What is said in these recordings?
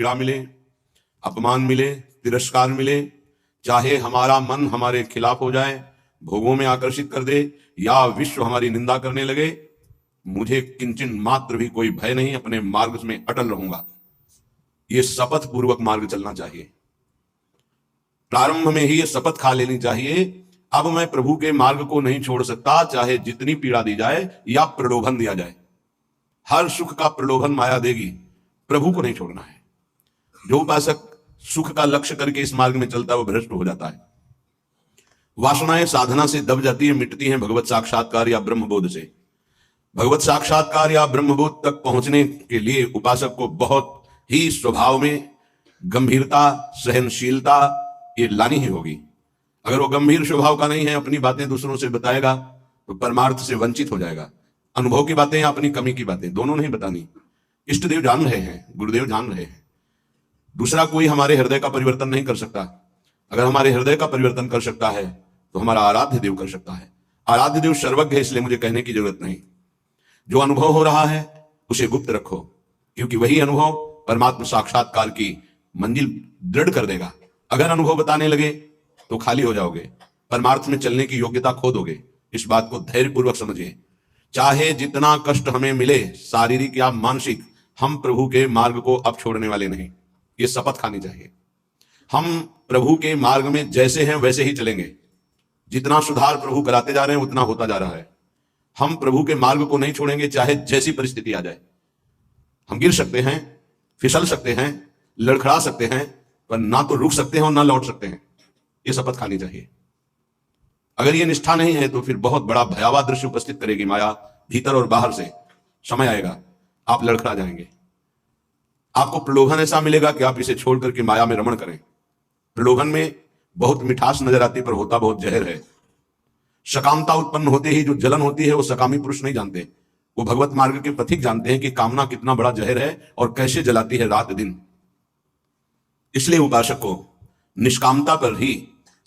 पीड़ा मिले, अपमान मिले, तिरस्कार मिले, चाहे हमारा मन हमारे खिलाफ हो जाए, भोगों में आकर्षित कर दे, या विश्व हमारी निंदा करने लगे, मुझे किंचन मात्र भी कोई भय नहीं, अपने मार्ग में अटल रहूंगा। ये शपथ पूर्वक मार्ग चलना चाहिए। प्रारंभ में ही ये शपथ खा लेनी चाहिए, अब मैं प्रभु के मार्ग को नहीं छोड़ सकता, चाहे जितनी पीड़ा दी जाए या प्रलोभन दिया जाए। हर सुख का प्रलोभन माया देगी, प्रभु को नहीं छोड़ना है। जो उपासक सुख का लक्ष्य करके इस मार्ग में चलता है वो भ्रष्ट हो जाता है। वासनाएं साधना से दब जाती है, मिटती हैं भगवत साक्षात्कार या ब्रह्मबोध से। भगवत साक्षात्कार या ब्रह्मबोध तक पहुंचने के लिए उपासक को बहुत ही स्वभाव में गंभीरता, सहनशीलता ये लानी ही होगी। अगर वो गंभीर स्वभाव का नहीं है, अपनी बातें दूसरों से बताएगा तो परमार्थ से वंचित हो जाएगा। अनुभव की बातें या अपनी कमी की बातें दोनों नहीं बतानी। इष्ट देव जान रहे हैं, गुरुदेव जान रहे हैं, दूसरा कोई हमारे हृदय का परिवर्तन नहीं कर सकता। अगर हमारे हृदय का परिवर्तन कर सकता है तो हमारा आराध्य देव कर सकता है। आराध्य देव सर्वज्ञ है, इसलिए मुझे कहने की जरूरत नहीं। जो अनुभव हो रहा है उसे गुप्त रखो, क्योंकि वही अनुभव परमात्मा साक्षात्कार की मंजिल दृढ़ कर देगा। अगर अनुभव बताने लगे तो खाली हो जाओगे, परमार्थ में चलने की योग्यता खो दोगे। इस बात को धैर्यपूर्वक समझिए। चाहे जितना कष्ट हमें मिले, शारीरिक या मानसिक, हम प्रभु के मार्ग को अब छोड़ने वाले नहीं। ये शपथ खानी चाहिए। हम प्रभु के मार्ग में जैसे हैं वैसे ही चलेंगे। जितना सुधार प्रभु कराते जा रहे हैं उतना होता जा रहा है। हम प्रभु के मार्ग को नहीं छोड़ेंगे, चाहे जैसी परिस्थिति आ जाए। हम गिर सकते हैं, फिसल सकते हैं, लड़खड़ा सकते हैं, पर ना तो रुक सकते हैं और ना लौट सकते हैं। ये शपथ खानी चाहिए। अगर ये निष्ठा नहीं है तो फिर बहुत बड़ा भयावह दृश्य उपस्थित करेगी माया, भीतर और बाहर से। समय आएगा आप लड़खड़ा जाएंगे। आपको प्रलोभन ऐसा मिलेगा कि आप इसे छोड़ करके माया में रमण करें। प्रलोभन में बहुत मिठास नजर आती, पर होता बहुत जहर है। सकामता उत्पन्न होते ही जो जलन होती है वो सकामी पुरुष नहीं जानते, वो भगवत मार्ग के पथिक जानते हैं कि कामना कितना बड़ा जहर है और कैसे जलाती है रात दिन। इसलिए उपासक को निष्कामता पर ही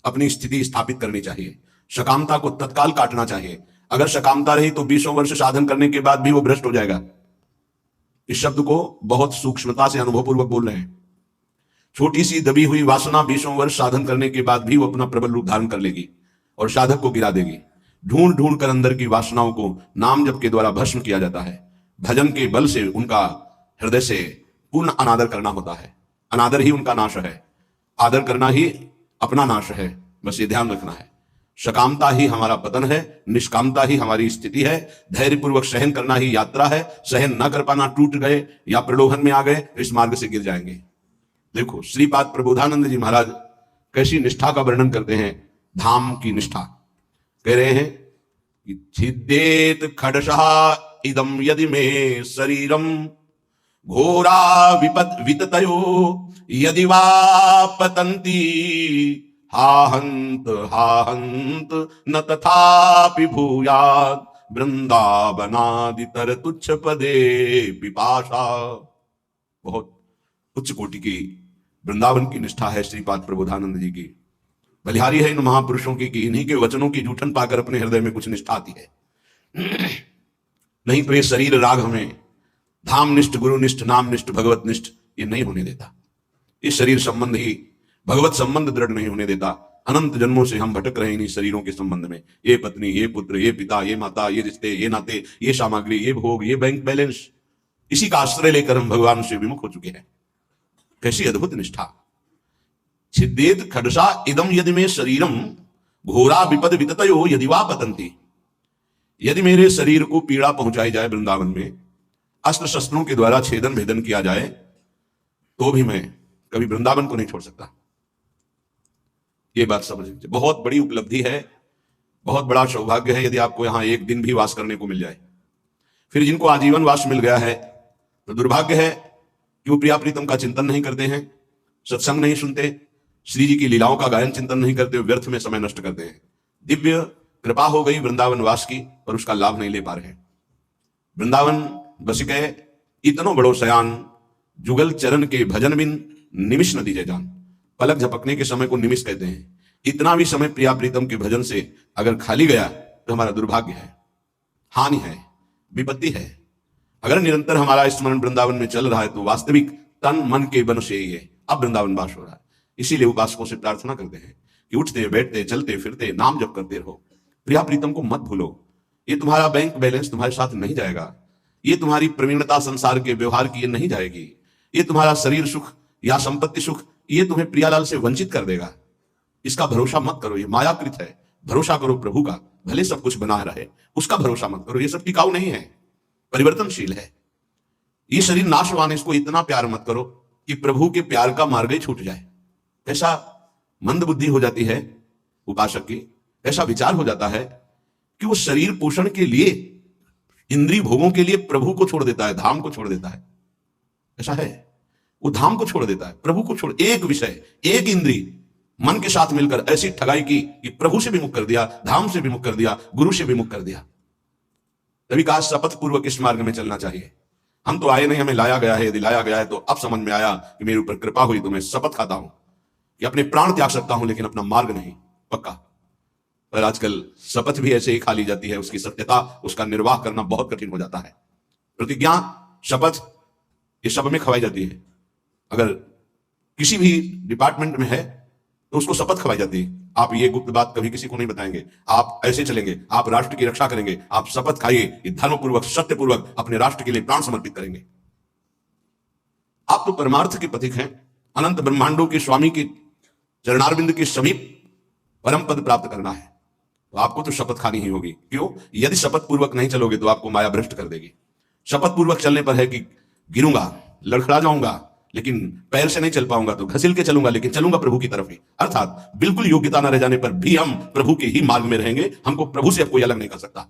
अपनी स्थिति स्थापित करनी चाहिए। सकामता को तत्काल काटना चाहिए। अगर सकामता रही तो 20 वर्ष साधन करने के बाद भी वो भ्रष्ट हो जाएगा। इस शब्द को बहुत सूक्ष्मता से अनुभवपूर्वक बोल रहे हैं। छोटी सी दबी हुई वासना 20 वर्ष साधन करने के बाद भी वो अपना प्रबल रूप धारण कर लेगी और साधक को गिरा देगी। ढूंढ ढूंढ कर अंदर की वासनाओं को नाम जप के द्वारा भस्म किया जाता है। भजन के बल से उनका हृदय से पूर्ण अनादर करना होता है। अनादर ही उनका नाश है, आदर करना ही अपना नाश है। बस ये ध्यान रखना है। सकामता ही हमारा पतन है, निष्कामता ही हमारी स्थिति है। धैर्यपूर्वक सहन करना ही यात्रा है। सहन न कर पाना, टूट गए या प्रलोभन में आ गए तो इस मार्ग से गिर जाएंगे। देखो श्रीपाद प्रबोधानंद जी महाराज कैसी निष्ठा का वर्णन करते हैं। धाम की निष्ठा कह रहे हैं कि छिद्देत खडशः इदम यदि मे शरीरम घोरा विततयो यदि वा पतन्ति हाहंत न तथापि भूयात् वृंदावनादितर तुच्छ पदे पिपाशा। बहुत उच्च कोटि की वृंदावन की निष्ठा है श्रीपाद प्रबोधानंद जी की। बलिहारी है इन महापुरुषों की कि इन्हीं के वचनों की जूठन पाकर अपने हृदय में कुछ निष्ठा आती है। नहीं तो ये शरीर राग हमें धामनिष्ठ, गुरुनिष्ठ, नामनिष्ठ, भगवत निष्ठ ये नहीं होने देता। इस शरीर संबंध ही भगवत संबंध दृढ़ नहीं होने देता। अनंत जन्मों से हम भटक रहे हैं इन शरीरों के संबंध में। ये पत्नी, ये पुत्र, ये पिता, ये माता, ये रिश्ते, ये नाते, ये सामग्री, ये भोग, ये बैंक बैलेंस, इसी का आश्रय लेकर हम भगवान से विमुख हो चुके हैं। कैसी अद्भुत निष्ठा। छिद्देत खडसा इदम यदि में शरीरम घोरा विपद विततयो यदि वा पतंती। यदि मेरे शरीर को पीड़ा पहुंचाई जाए वृंदावन में, अस्त्र शस्त्रों के द्वारा छेदन भेदन किया जाए, तो भी मैं कभी वृंदावन को नहीं छोड़ सकता। ये बात समझ लीजिए। बहुत बड़ी उपलब्धि है, बहुत बड़ा सौभाग्य है यदि आपको यहां एक दिन भी वास करने को मिल जाए। फिर जिनको आजीवन वास मिल गया है तो दुर्भाग्य है कि वो प्रिया प्रीतम का चिंतन नहीं करते हैं, सत्संग नहीं सुनते, श्री जी की लीलाओं का गायन चिंतन नहीं करते, व्यर्थ में समय नष्ट करते हैं। दिव्य कृपा हो गई वृंदावन वास की, पर उसका लाभ नहीं ले पा रहे हैं। वृंदावन बस गए इतनो बड़ो सयान, जुगल चरण के भजन बिन निमिष न दीजे जान। पलक झपकने के समय को निमिष कहते हैं। इतना भी समय प्रिया प्रीतम के भजन से अगर खाली गया तो हमारा दुर्भाग्य है, हानि है, विपत्ति है। अगर निरंतर हमारा स्मरण वृंदावन में चल रहा है तो वास्तविक तन मन के बन से ये अब वृंदावन वास हो रहा है। इसीलिए उपासकों से प्रार्थना करते हैं कि उठते बैठते चलते फिरते नाम जप करते रहो, प्रिया प्रीतम को मत भूलो। ये तुम्हारा बैंक बैलेंस तुम्हारे साथ नहीं जाएगा, ये तुम्हारी प्रवीणता संसार के व्यवहार की ये नहीं जाएगी, ये तुम्हारा शरीर सुख या संपत्ति सुख ये तुम्हें प्रियालाल से वंचित कर देगा। इसका भरोसा मत करो, ये मायाकृत है। भरोसा करो प्रभु का, भले सब कुछ बना रहे, उसका भरोसा मत करो। ये सब टिकाऊ नहीं है, परिवर्तनशील है। ये शरीर नाशवान है, इसको इतना प्यार मत करो कि प्रभु के प्यार का मार्ग ही छूट जाए। ऐसा मंद बुद्धि हो जाती है उपासक की, ऐसा विचार हो जाता है कि वो शरीर पोषण के लिए, इंद्रिय भोगों के लिए प्रभु को छोड़ देता है, धाम को छोड़ देता है। ऐसा है, वो धाम को छोड़ देता है, प्रभु को छोड़, एक विषय एक इंद्रिय मन के साथ मिलकर ऐसी ठगाई की कि प्रभु से भी मुक्त कर दिया, धाम से भी मुक्त कर दिया, गुरु से भी मुक्त कर दिया। तभी कहा शपथ पूर्वक इस मार्ग में चलना चाहिए। हम तो आए नहीं, हमें लाया गया है। यदि लाया गया है तो अब समझ में आया कि मेरे ऊपर कृपा हुई तो मैं शपथ खाता हूं कि अपने प्राण त्याग सकता हूं, लेकिन अपना मार्ग नहीं, पक्का। पर आजकल शपथ भी ऐसे ही खा ली जाती है, उसकी सत्यता, उसका निर्वाह करना बहुत कठिन हो जाता है। प्रतिज्ञा, शपथ ये सब में खवाई जाती है। अगर किसी भी डिपार्टमेंट में है तो उसको शपथ खवाई जाती है, आप ये गुप्त बात कभी किसी को नहीं बताएंगे, आप ऐसे चलेंगे, आप राष्ट्र की रक्षा करेंगे, आप शपथ खाइए, धर्मपूर्वक सत्यपूर्वक अपने राष्ट्र के लिए प्राण समर्पित करेंगे। आप तो परमार्थ के पथिक हैं, अनंत ब्रह्मांडों के स्वामी के चरणारविंद के समीप परम पद प्राप्त करना है, तो आपको तो शपथ खानी ही होगी। क्यों? यदि शपथ पूर्वक नहीं चलोगे तो आपको माया भ्रष्ट कर देगी। शपथ पूर्वक चलने पर है कि गिरूंगा, लड़खड़ा जाऊंगा, लेकिन पैर से नहीं चल पाऊंगा तो घसील के चलूंगा, लेकिन चलूंगा प्रभु की तरफ ही। अर्थात बिल्कुल योग्यता न रह जाने पर भी हम प्रभु के ही मार्ग में रहेंगे, हमको प्रभु से अब कोई अलग नहीं कर सकता।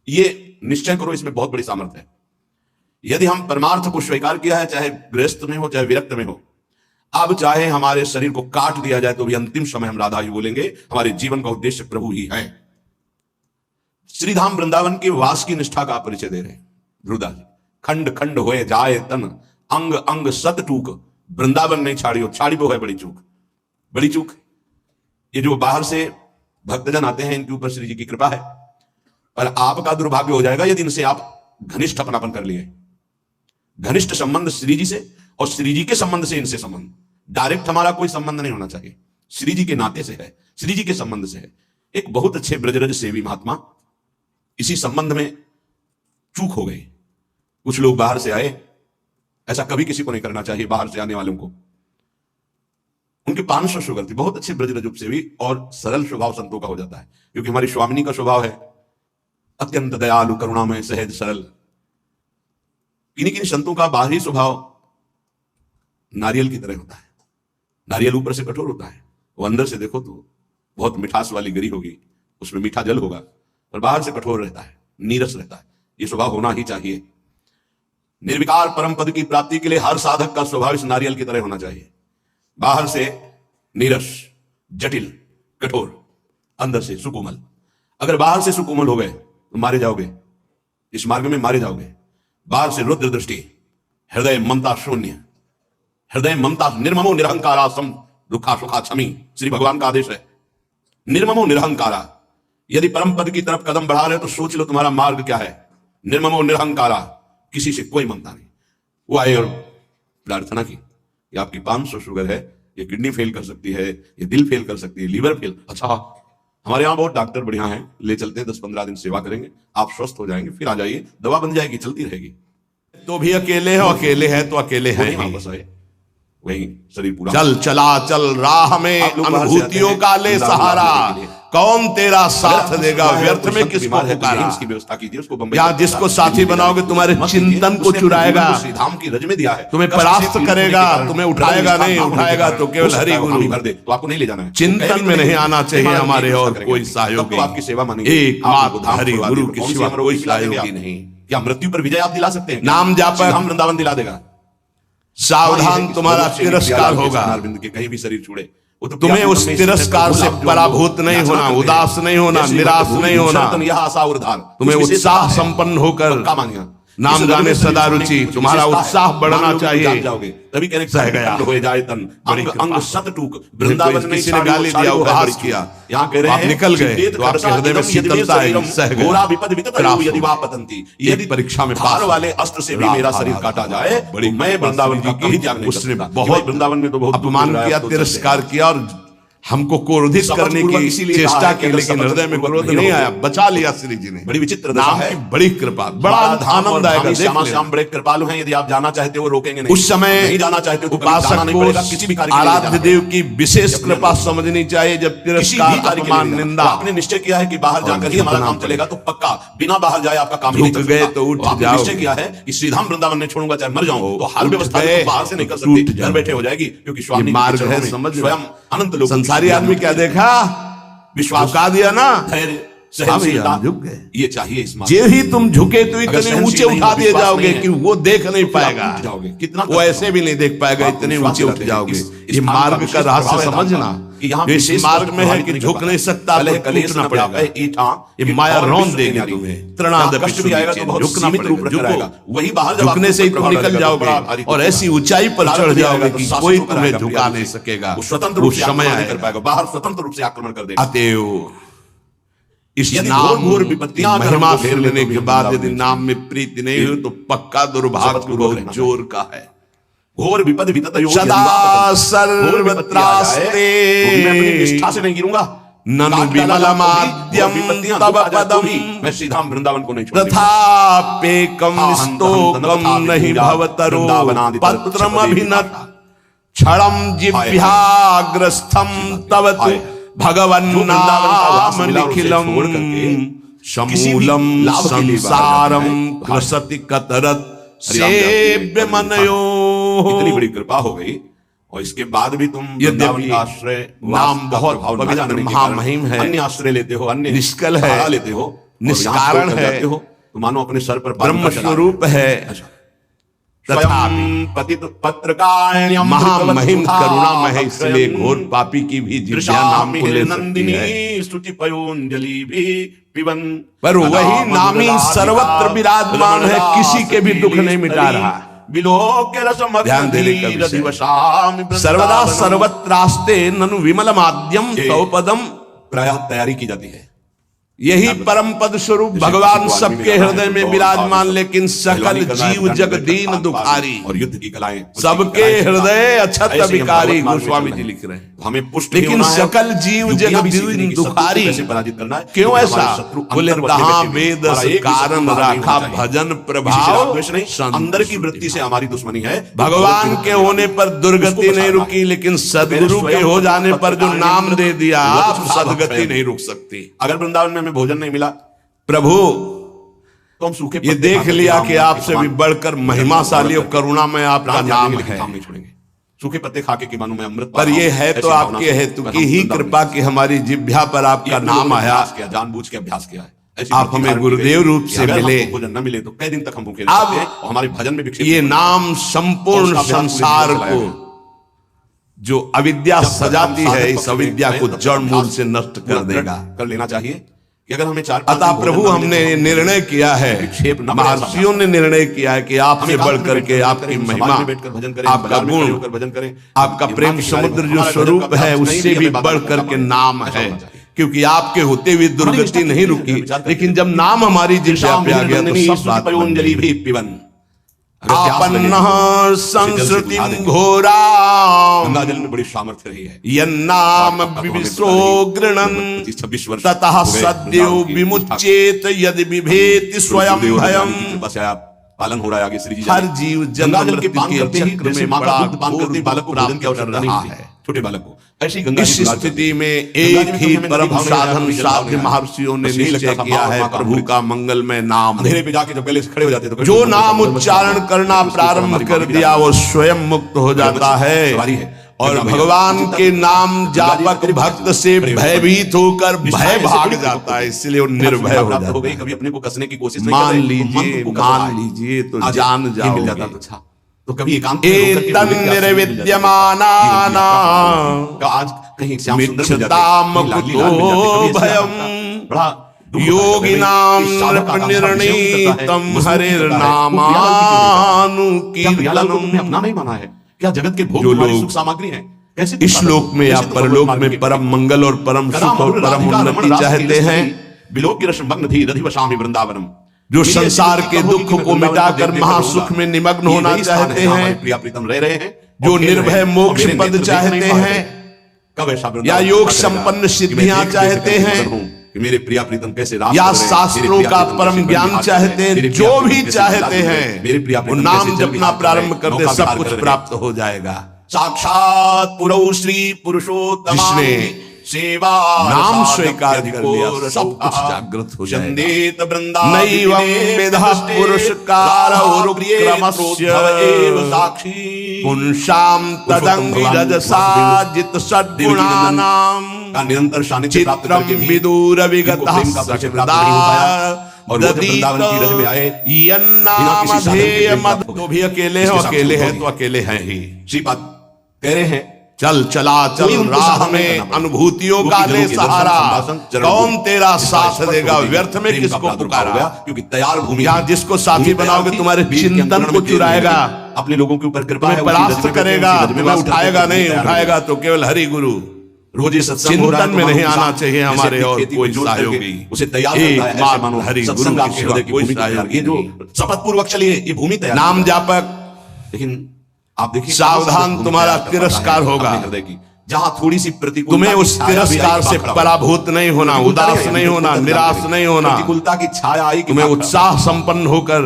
ये निश्चय करो, इसमें बहुत बड़ी सामर्थ्य है। यदि हम परमार्थ को स्वीकार किया है, चाहे गृहस्थ में हो चाहे विरक्त में हो, अब चाहे हमारे शरीर को काट दिया जाए तो भी अंतिम समय हम राधा ही बोलेंगे। हमारे जीवन का उद्देश्य प्रभु ही है। श्रीधाम वृंदावन के वास की निष्ठा का परिचय दे रहे हैं ध्रुवदास जी। खंड खंड होए जाए तन, अंग अंग सत टूक, वृंदावन नहीं छाड़ियो, छाड़िबो है बड़ी चूक। बड़ी चूक। ये जो बाहर से भक्तजन आते हैं, इनके ऊपर श्री जी की कृपा है, पर आपका दुर्भाग्य हो जाएगा यदि इनसे आप घनिष्ठ अपनापन कर लिए। घनिष्ठ संबंध श्री जी से और श्री जी के संबंध से इनसे संबंध, डायरेक्ट हमारा कोई संबंध नहीं होना चाहिए, श्री जी के नाते से है, श्री जी के संबंध से है। एक बहुत अच्छे ब्रजरज सेवी महात्मा इसी संबंध में चूक हो गई। कुछ लोग बाहर से आए, ऐसा कभी किसी को नहीं करना चाहिए बाहर से आने वालों को। उनके 500 शुगर थी, बहुत अच्छे ब्रजरज सेवी और सरल स्वभाव संतों का हो जाता है, क्योंकि हमारी स्वामिनी का स्वभाव है अत्यंत दयालु, करुणामय, सहज, सरल। किन्हीं किन्हीं संतों का बाहरी स्वभाव नारियल की तरह होता है। नारियल ऊपर से कठोर होता है, वो अंदर से देखो तो बहुत मिठास वाली गिरी होगी, उसमें मीठा जल होगा, और बाहर से कठोर रहता है, नीरस रहता है। ये स्वभाव होना ही चाहिए। निर्विकार परम पद की प्राप्ति के लिए हर साधक का स्वभाव इस नारियल की तरह होना चाहिए। बाहर से नीरस, जटिल, कठोर, अंदर से सुकोमल। अगर बाहर से सुकोमल हो गए तो मारे जाओगे, इस मार्ग में मारे जाओगे। बाहर से रुद्र दृष्टि, हृदय ममता शून्य, हृदय ममता, निर्ममो निरहंकारा सम दुखा सुखा क्षमी, श्री भगवान का आदेश है। निर्ममो निरहंकारा। यदि परम पद की तरफ कदम बढ़ा रहे तो सोच लो तुम्हारा मार्ग क्या है। निर्ममो निरहंकारा, किसी से कोई ममता नहीं। वो आए और प्रार्थना की, ये आपकी 500 शुगर है, ये किडनी फेल कर सकती है, ये दिल फेल कर सकती है, लीवर फेल। अच्छा, हमारे यहाँ बहुत डॉक्टर बढ़िया हैं, ले चलते हैं, 10-15 दिन सेवा करेंगे, आप स्वस्थ हो जाएंगे, फिर आ जाइए, दवा बन जाएगी, चलती रहेगी। तो भी अकेले हो, अकेले है तो अकेले हैं, बस आए वही शरीर पूरा। चल चला चल राह में अनुभूतियों का ले सहारा, कौन तेरा साथ देगा, व्यर्थ में किसको पुकारा। इसकी व्यवस्था कीजिए, उसको बंबई या जिसको साथी बनाओगे तुम्हारे चिंतन को चुराएगा, धाम की रज में दिया है, तुम्हें परास्त करेगा, तुम्हें उठाएगा नहीं, उठाएगा तो केवल हरि गुरु भर दे, तो आपको नहीं ले जाना है। चिंतन में नहीं आना चाहिए हमारे और कोई सहयोगी, आपकी सेवा मानेंगे, एकमात्र हरि गुरु के सिवा कोई सहयोगी नहीं। क्या मृत्यु पर विजय आप दिला सकते हैं? नाम जाप हम वृंदावन दिला देगा। सावधान, तुम्हारा तिरस्कार होगा। अरविंद के कहीं भी शरीर छूड़े, तो तुम्हें उस तिरस्कार से पराभूत नहीं होना, उदास नहीं होना, निराश नहीं होना, तुम्हें उत्साह संपन्न होकर नाम गाने सदा रुचि, तुम्हारा उत्साह बढ़ना चाहिए। जाओगे तभी कहने सह गया हो जाए तन बड़ी अंग कृपा। अंग सत टूक। वृंदावन में किसी ने गाली दिया, उपहास किया, यहाँ कह रहे आप हैं निकल गए चित्तेत तो आपके खरसा हृदय में इदम यदि शीतलता आई, शरीरम सह गया। घोरा विपद वितत त्रास यदि हो। वा पतंती। एक यदि परीक्षा में धार पास वाले अस्त्र से भी राधा मेरा शरीर राधा काटा राधा जाए बड़ी तो मैं कृपा वृंदावन का की कभी त्याग नहीं कर उसने सकता। बहुत वृंदावन में तो बहुत दुख अपमान मिल रहा है, किया, अब तो तिरस्कार किया और हमको क्रोधित करने समझपूर्वक की इसीलिए कहा चेष्टा है कि की, अगर लेकिन हृदय में समझपूर्वक क्रोध नहीं नहीं रहोगे। आया, बचा लिया श्री जी ने। बड़ी विचित्र दशा नाम है। की बड़ी कृपा, बड़ा आनंद आएगा। श्यामा देख श्याम लेना। बड़े कृपालु हैं, यदि आप जाना चाहते हो रोकेंगे नहीं। उस समय नहीं जाना चाहते हो तो कभी जाना उपासक नहीं को पड़ेगा, किसी भी कार्य के लिए नहीं आराध्य जाना देव की विशेष जब कृपा नहीं- समझनी चाहिए। जब किसी भी तिरस्कार, कार्य के लिए अपमान, नहीं जाना। निंदा, आपने निश्चय किया है कि बाहर जाकर ही हमारा काम चलेगा तो पक्का बिना बाहर जाए आपका काम ही नहीं झुक चल गए सकता। तो उठ आपने जाओगे। निश्चय किया है कि श्रीधाम वृंदावन नहीं छोड़ूंगा चाहे मर जाऊं, तो हर उठ व्यवस्था में गए, तुम बाहर से नहीं कर टूट सकते, घर जाओगे। बैठे हो जाएगी, क्योंकि स्वामी ये मार्ग के चरणों है, में समझ लो। स्वयं अनंत लोग संसारी आदमी क्या देखा, विश्वास झुका दिया ना, धैर्य हाँ भैया, सहनशीलता हम झुक गए। ये चाहिए इस मार्ग जे ही तुम झुके तो अगर इतने सहनशील ऊंचे नहीं हो, उठा दिए विश्वास जाओगे नहीं है, कि वो देख नहीं तो फिर आप पाएगा। टूट जाओगे। कितना वो ऐसे भी नहीं देख पाएगा, आप इतने विश्वास ऊंचे उठ दिलाते हैं जाओगे। कि इस ये स्थान का मार्ग का विशेष रहस्य प्रभाव है समझना कि यहाँ जो इस विशेष मार्ग में है प्रभावित कि नहीं झुक कर नहीं पाता। सकता, कलह आपको कलेश टूटना न पड़ेगा। व्यापय ईठा, ये माया और रौंद विश्व देगी न्यारी। तुम्हें, यहाँ तृणादपि कष्ट भी आएगा तो बहुत झुकना सीमित रूप पड़ेगा, रखकर झुको। आएगा। वही बाहर जब झुकने आपको से ही कोई तुम प्रभाव निकल लगेगा तो जाओगे बड़ा भारी और दुख ऐसी होगा। ऊंचाई पर लालच चढ़ भी आएगा जाओगे तो कि सास कोई ससुर तुम्हें आएगा, झुका प्रिया नहीं से। सकेगा। वो स्वतंत्र वो रूप से समय आक्रमण नहीं कर आएगा। पाएगा, बाहर स्वतंत्र रूप से आक्रमण कर देगा। अतएव इस यदि नाम घोर विपत्तियां अगर महिमा हमको घेर ले सुनने तो के भी बाद वृंदावन यदि में नाम में प्रीति नहीं हो तो पक्का दुर्भाग्य समझपूर्वक बहुत रहना जोर का है। घोर विपद वितत योग सदा सर्वत्रास्ते मैं अपनी निष्ठा से नहीं गिरूंगा। ननु काट डाला विमलमाद्यम घोर विपत्तियां तव दुख आ जाए तो पदम भी मैं श्रीधाम वृंदावन को नहीं छोड़ूंगा। तथापेकम स्तोकम नहीं भवतरो पत्रमभिनत क्षणम जिह्वाग्रस्थम तव तु भगवन्नाम निखिलम समूलम संसारम ग्रसति कतरत सेव्य मनयो। इतनी बड़ी कृपा हो गई और इसके बाद भी तुम वृंदावन का आश्रय नाम बहुत पवित्र महामहिम है, अन्य आश्रय लेते हो, अन्य निष्कल है, सहारा लेते हो, निष्कारण है, तो मानो अपने सर पर ब्रह्म स्वरूप है। तथापि पतित पत्रकाण्यम महामहिम करुणामय है, इसलिए घोर पापी की भी जिज्ञा नाम को ले सकती है। नंदिनी स्तुति पयोंजलि भी पिबन, पर वही नामी सर्वत्र विराजमान है, किसी के भी दुख नहीं मिटा रहा। ध्यान देने का विषय, सर्वदा सर्वत्रास्ते ननु विमल माध्यम तव पदम। प्रायः तैयारी की जाती है। यही परम पद स्वरूप भगवान सबके हृदय में विराजमान, लेकिन सकल जीव जग दीन दुखारी और युद्ध की कलाएं सबके हृदय अछत विकारी, गोस्वामी जी लिख रहे हैं। हमें पुष्ट लेकिन सकल जीव जग दीन दुखारी पराजित करना है। क्यों ऐसा? बोले तहाँ वेद कारण राखा भजन प्रभाव अंदर की वृत्ति से हमारी दुश्मनी है। भगवान के होने पर दुर्गति नहीं रुकी, लेकिन सदगुरु के हो जाने पर जो नाम दे दिया सदगति नहीं रुक सकती। अगर वृंदावन में हमें भोजन नहीं मिला प्रभु तो हम सूखे ये देख लिया कि आपसे भी बढ़कर महिमाशाली और करुणा में आपका नाम है, काम नहीं छोड़ेंगे। सूखे पत्ते खा के मानो मैं अमृत पर ये है तो आपके हेतु की ही कृपा की हमारी जिह्वा पर आपका नाम आया, जानबूझ के अभ्यास किया है। आप हमें गुरुदेव रूप से मिले। भोजन न मिले तो कई दिन तक हम भूखे रह सकते हैं और हमारे भजन में विक्षेप। ये नाम संपूर्ण संसार को जो अविद्या सजाती है, इस अविद्या को जड़ मूल से नष्ट कर देगा, कर लेना चाहिए कि अगर हमें 4-5 अतः प्रभु हमने निर्णय किया है, महर्षियों ने निर्णय किया है कि आपसे बढ़ करके आपकी महिमा, आपका गुण, भजन करें, आपका प्रेम समुद्र जो स्वरूप है उससे भी बढ़ करके नाम है। क्योंकि आपके होते हुए दुर्गति नहीं रुकी, लेकिन जब नाम हमारी जिह्वा पे आ गया तो सब बात बन गई। भी पिबन आपन्नः संस्कृतिं घोरा गंगा जल में बड़ी सामर्थ्य रही है। यन्नाम विविशो गृणन् 26 वर्ष ततः सद्यो विमुच्येत यदि बिभेति स्वयं भयम्। पालन हो रहा है आगे श्री जी। हर जीव जन्म गंगा जल के पान मृत्यु करते के ही चक्र जैसे में मां का बड़ा दूध पान करते ही बालक को भोजन की आवश्यकता नहीं होती है, छोटे बालक को। ऐसी गंगा इस स्थिति में एक ही परम साधन साध्य महर्षियों ने निश्चय किया है, प्रभु का मंगलमय नाम। अंधेरे पे जाके जब पहले से खड़े हो जाते तो जो नाम उच्चारण करना प्रारंभ कर दिया वो स्वयं मुक्त हो जाता है, और भगवान के नाम जापक भक्त से भयभीत होकर भय भाग जाता है, इसलिए वो निर्भय हो जाता है। कभी अपने को कसने की कोशिश मान लीजिए तो जान जाओगे। तो कभी एकांत निर्विद्यमाना आज कहीं श्याम सुंदर मिच्छताम कुतो भयम्। बड़ा योगिनाम निर्णीतम हरिर्नामानुकीर्तनम। तुमने अपना नहीं माना है क्या? जगत के भोग जो तुम्हारी लोग सुख सामग्री है। कैसे इस लोक में या परलोक में परम मंगल और परम सुख और परम उन्नति चाहते हैं, बिलोक की रश्म भग्न थी रधिवशामि वृंदावनम, जो संसार के दुख को मिटाकर महासुख में निमग्न होना चाहते हैं, प्रिया प्रीतम रह रहे हैं, जो निर्भय मोक्ष पद चाहते हैं, कब ऐसा या योग संपन्न सिद्धियां चाहते हैं, कि मेरे प्रिया प्रीतम कैसे रास या कर रहे हैं, शास्त्रों मेरे प्रिया का प्रीतम परम कैसे ज्ञान बलिहार चाहते कर रहे हैं, मेरे जो प्रिया भी प्रीतम कैसे चाहते विलास कर रहे हैं, मेरे प्रिया वो प्रीतम नाम कैसे जपना विलास कर प्रारंभ रहे, कर दे, नौका सब विहार कुछ कर रहे। प्राप्त हो जाएगा। साक्षात पुरौ श्री पुरुषोत्तम जिसने सेवा नाम रसादप्य स्वीकार कर लिया, अधिकोर सब कुछ सौखा। जागृत हो जाएगा। चंदेत वृंदा नैवं विदः पुरुषकारोरुक्रमस्य साक्षी पुंसां तदंगिरजसा जित सद्गुणानां का निरंतर सानिध्य प्राप्त चित्रं करके भी विदूर विगतः प्रेम का परिचय प्राप्त नहीं हो पाया। और वो जब वृंदावन की रज में आए, यन्नाम बिना किसी साधन के धेय प्रेम मद। प्राप्त हो तो भी अकेले हो, इसके साथ अकेले हो हैं गया। तो अकेले हैं ही। श्रीपाद कह रहे हैं चल चला चल कोई उनको राह साधन नहीं में करना पड़ा। अनुभूतियों का गोपी ले जनों के दर्शन, सहारा, संभाषण, चरण कौन धूल। तेरा इसका साथ स्पर्श देगा, होते ही व्यर्थ में प्रेम का किसको प्रादुर्भाव हो पुकारा। गया, क्योंकि तैयार भूमि यहाँ जिसको साथी भूमि बनाओगे तैयार थी, तुम्हारे बीज के चिंतन अंकुरण को में चुराएगा, अपने लोगों के ऊपर कृपा है, तुम्हें उसी परास्त रज में करेगा, उसी रज में तुम्हें वास करके उठाएगा नहीं, तैयार उठाएगा तो केवल हरि गुरु। रोज ये सत्संग हो रहा है चिंतन तो में मानो नहीं आना किसान चाहिए जैसे हमारे अपनी और खेती को कोई जोत करके सहयोगी। उसे तैयार एक करता है, ऐसे मात्र मानो हरि गुरु सत्संग के आपके सिवा हृदय की कोई भूमि को तैयार सहयोगी किए, जो नहीं। शपथ पूर्वक चलिए ये भूमि तैयार नाम जापक लेकिन आप देखिए सावधान, भूमि तुम्हारा तैयार कर पाता तिरस्कार है होगा। अपने हृदय की, जहां थोड़ी सी प्रतिकूलता तुम्हें की उस छाया भी आई, तिरस्कार से खड़ा हो। पराभूत नहीं होना, प्रतिकूलता उदास आई, नहीं होना, प्रतिकूलता निराश आई, नहीं होना। प्रतिकूलता की छाया आई कि तुम्हें क्या उत्साह संपन्न होकर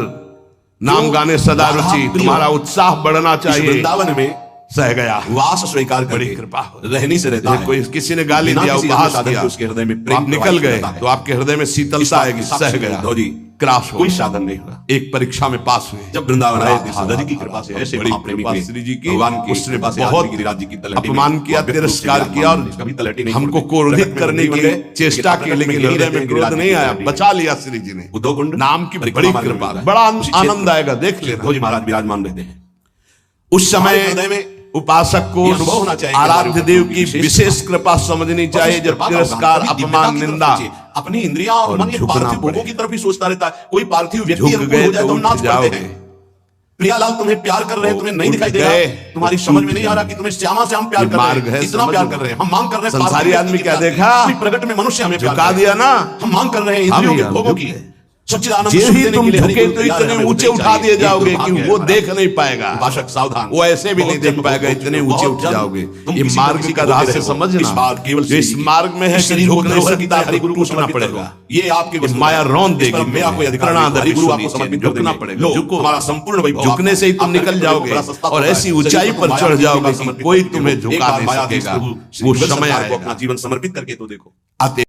नाम जो गाने सदा राधा रुचि, प्रिय तुम्हारा उत्साह बढ़ना इस चाहिए। वृंदावन में सह गया, वास स्वीकार बड़ी करके कृपा हो। रहनी से रहता है। कोई किसी ने गाली बिना दिया, किसी उपहास अन्य साधन किया, के उसके हृदय में तो प्रेम आप निकल प्रवाहित गए होता है। तो आपके हृदय में शीतलता आएगी, सह गया, क्रास हो कोई गया। साधन नहीं होगा। एक परीक्षा में पास हुए, जब वृंदावन आए थे, हाँ, दादा जी की कृपा से ऐसे बड़ी महाप्रेमी कृपा थे, श्री जी की, भगवान की उसने कृपा से बहुत आज गिरिराज जी की तलहटी में अपमान किया, और व्यक्ति रूप से तिरस्कार विराजमान किया और थे, कभी तलहटी नहीं हमको छोड़ी। क्रोधित तलहट में करने बंदी की बन गए, चेष्टा की, तलहट में लेकिन यही हृदय रहते में हैं क्रोध गिरिराज नहीं जी आया, की बचा लिया श्री जी ने। उद्धव कुंड नाम की परिक्रमा बड़ी मार्ग में कृपा, मिलता है। बड़ा उसी क्षेत्र आनंद आएगा, देख में लेना। उद्धव जी महाराज विराजमान रहते हैं। उस समय हृदय में उपासक को ये अनुभव होना चाहिए कि आराध्य हमारे देव ऊपर की विशेष विशेष कृपा समझनी चाहिए। जब कृपा का तिरस्कार, अवगाहन, कभी अपमान, दिव्यता की तरफ निंदा, सोचिए। अपनी इंद्रियां और मन ये झुकना पार्थिव भोगों पड़ेगा। की तरफ ही सोचता रहता है। कोई पार्थिव व्यक्ति झुक अनुकूल गए हो जाए तो तो हम नाच उठ पड़ते जाओगे। हैं। प्रियालाल तुम्हें प्यार कर रहे हैं, तुम्हें नहीं उठ दिखाई दे रहा, गए तुम्हारी तो समझ में टूट नहीं आ रहा कि तुम्हें श्यामा से हम प्यार ये कर रहे मार्ग हैं, है, कितना समझ प्यार लो। कर रहे हैं। हम मांग कर रहे हैं संसारी पार्थिव आदमी व्यक्ति क्या के प्यार देखा? की। कोई प्रगट में मनुष्य हमें प्यार झुका कर रहे दिया हैं। ना, हम मांग कर रहे हैं इंद्रियों हम के ही भोगों की। झुके। सच्चिदानंद जे सुख ही देने तुम के लिए हरि झुके गुरु तो तैयार है, इतने हमें ऊंचे उठना उठा चाहिए। दिए ये जाओगे दुर्भाग्य कि है वो हमारा। देख नहीं पाएगा। उपासक सावधान, वो ऐसे भी नहीं बहुत देख जन्म, पाएगा, बहुत इतने जन्म, ऊंचे बहुत उठ जन्म। जाओगे। तुम ये किसी न मार्ग किसी का को होते रहस्य रहो। समझना। इस बार केवल जो इस मार्ग में है इस कि शरीर को झुक नहीं धरोहर की सकता, तरह हरि गुरु को झुकना समर्पित कर दो। पड़ेगा। ये आपके ये वश में माया है। रौंद इस देगी पर मेरा कोई अधिकार तुम्हें। नहीं। हरि गुरु आपको नीचे समर्पित कर झुकना देंगे। पड़ेगा। लो, झुको। हमारा संपूर्ण वैभव झुकने से ही तुम आपका निकल वैभव जाओगे बड़ा सस्ता और पड़ता ऐसी है। ऊंचाई शरीर को पर माया चढ़ की जाओगे कृपा कि समर्पित कोई करके तुम्हें एक झुका बार नहीं मायाधीश सकेगा। प्रभु श्री वो विमल समय सरकार को आएगा। अपना जीवन समर्पित करके तो देखो। आते